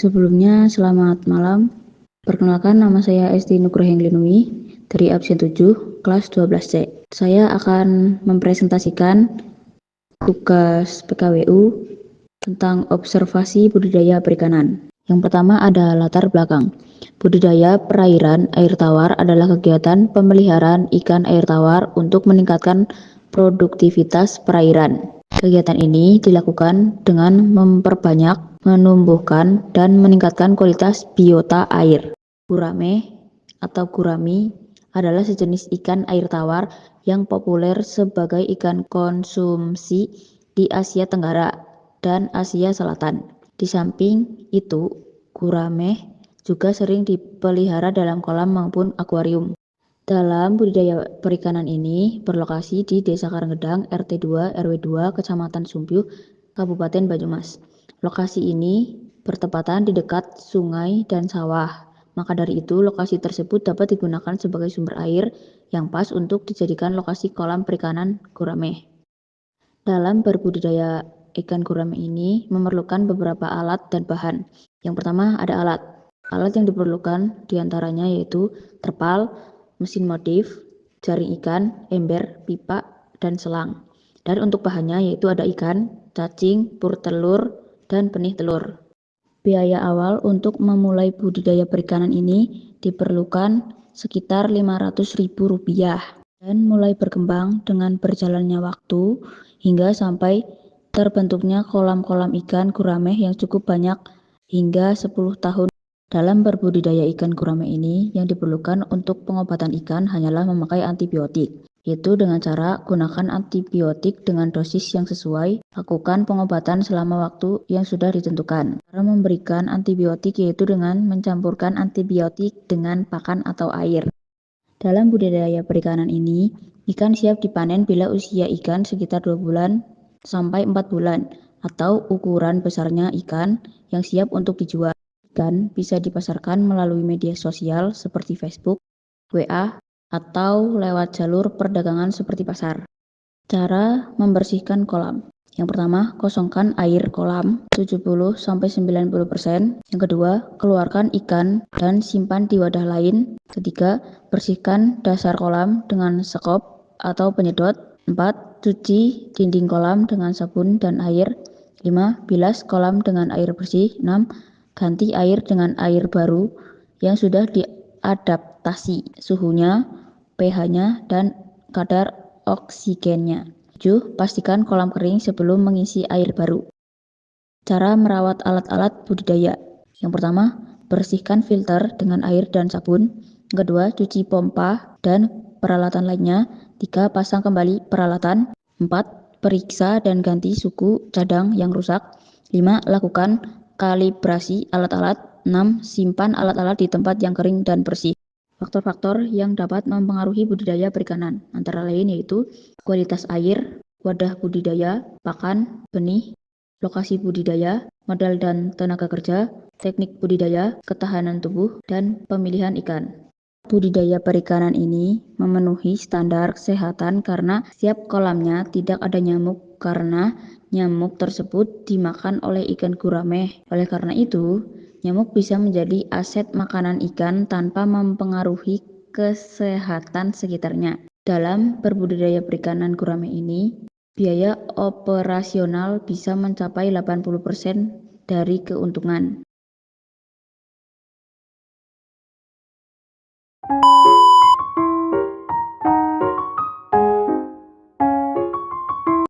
Sebelumnya, selamat malam. Perkenalkan, nama saya Esti Nugrohenglinui dari absen 7, kelas 12C. Saya akan mempresentasikan tugas PKWU tentang observasi budidaya perikanan. Yang pertama ada latar belakang. Budidaya perairan air tawar adalah kegiatan pemeliharaan ikan air tawar untuk meningkatkan produktivitas perairan. Kegiatan ini dilakukan dengan memperbanyak, menumbuhkan, dan meningkatkan kualitas biota air. Gurame atau gurami adalah sejenis ikan air tawar yang populer sebagai ikan konsumsi di Asia Tenggara dan Asia Selatan. Di samping itu, gurame juga sering dipelihara dalam kolam maupun akuarium. Dalam budidaya perikanan ini berlokasi di Desa Karanggedang, RT 2, RW 2, Kecamatan Sumpyuh, Kabupaten Banyumas. Lokasi ini bertepatan di dekat sungai dan sawah. Maka dari itu, lokasi tersebut dapat digunakan sebagai sumber air yang pas untuk dijadikan lokasi kolam perikanan gurame. Dalam berbudidaya ikan gurame ini memerlukan beberapa alat dan bahan. Yang pertama ada alat. Alat yang diperlukan diantaranya yaitu terpal, mesin modif, jaring ikan, ember, pipa, dan selang. Dan untuk bahannya yaitu ada ikan, cacing, pur telur, dan benih telur. Biaya awal untuk memulai budidaya perikanan ini diperlukan sekitar Rp500.000 dan mulai berkembang dengan berjalannya waktu hingga sampai terbentuknya kolam-kolam ikan gurame yang cukup banyak hingga 10 tahun. Dalam berbudidaya ikan gurame ini yang diperlukan untuk pengobatan ikan hanyalah memakai antibiotik, yaitu dengan cara gunakan antibiotik dengan dosis yang sesuai, lakukan pengobatan selama waktu yang sudah ditentukan. Cara memberikan antibiotik yaitu dengan mencampurkan antibiotik dengan pakan atau air. Dalam budidaya perikanan ini, ikan siap dipanen bila usia ikan sekitar 2 bulan sampai 4 bulan, atau ukuran besarnya ikan yang siap untuk dijual. Ikan bisa dipasarkan melalui media sosial seperti Facebook, WA, atau lewat jalur perdagangan seperti pasar. Cara membersihkan kolam. Yang pertama, kosongkan air kolam 70-90%. Yang kedua, keluarkan ikan dan simpan di wadah lain. Ketiga, bersihkan dasar kolam dengan sekop atau penyedot. 4. Cuci dinding kolam dengan sabun dan air. 5. Bilas kolam dengan air bersih. 6. Ganti air dengan air baru yang sudah diadaptasi suhunya, pH-nya, dan kadar oksigennya. 7. Pastikan kolam kering sebelum mengisi air baru. Cara merawat alat-alat budidaya. Yang pertama, bersihkan filter dengan air dan sabun. Yang kedua, cuci pompa dan peralatan lainnya. 3. Pasang kembali peralatan. 4. Periksa dan ganti suku cadang yang rusak. 5. Lakukan kalibrasi alat-alat. 6. Simpan alat-alat di tempat yang kering dan bersih. Faktor-faktor yang dapat mempengaruhi budidaya perikanan antara lain yaitu kualitas air, wadah budidaya, pakan, benih, lokasi budidaya, modal dan tenaga kerja, teknik budidaya, ketahanan tubuh, dan pemilihan ikan. Budidaya perikanan ini memenuhi standar kesehatan karena setiap kolamnya tidak ada nyamuk karena nyamuk tersebut dimakan oleh ikan gurame. Oleh karena itu, nyamuk bisa menjadi aset makanan ikan tanpa mempengaruhi kesehatan sekitarnya. Dalam berbudidaya perikanan gurame ini, biaya operasional bisa mencapai 80% dari keuntungan.